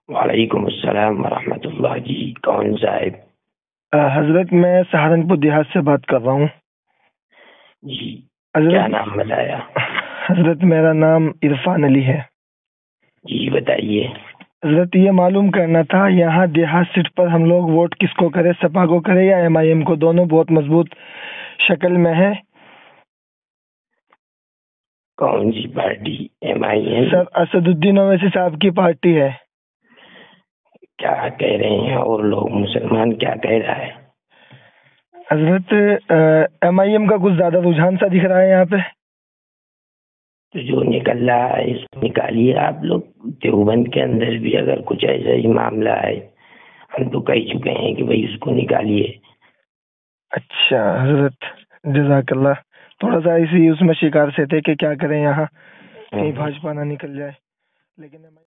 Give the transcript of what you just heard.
वालेकुम अस्सलाम वरहमतुल्लाह जी। कौन साहब? हजरत, मैं सहारनपुर देहात से बात कर रहा हूँ। जी, क्या हजरत, नाम बताया? हजरत मेरा नाम इरफान अली है। जी बताइए। हजरत, ये मालूम करना था, यहाँ देहात सीट पर हम लोग वोट किसको करें, सपा को करें या एमआईएम को? दोनों बहुत मजबूत शक्ल में है। कौन सी party? MIN? Sir Asaduddin Owaisi sahab की पार्टी है। क्या कह रहे हैं और लोग? मुसलमान क्या कह रहा है? हजरत, एमआईएम का कुछ ज्यादा रुझान सा दिख रहा है यहाँ पे। तो जो निकल रहा है इसको निकालिए आप लोग। देवबंद के अंदर भी अगर कुछ ऐसा ही मामला है, हम तो कह चुके हैं कि भाई उसको निकालिए। अच्छा हजरत, जजाकल्ला। थोड़ा सा इसी उसमें शिकार से थे कि क्या करें यहाँ, कहीं भाजपा ना निकल जाए, लेकिन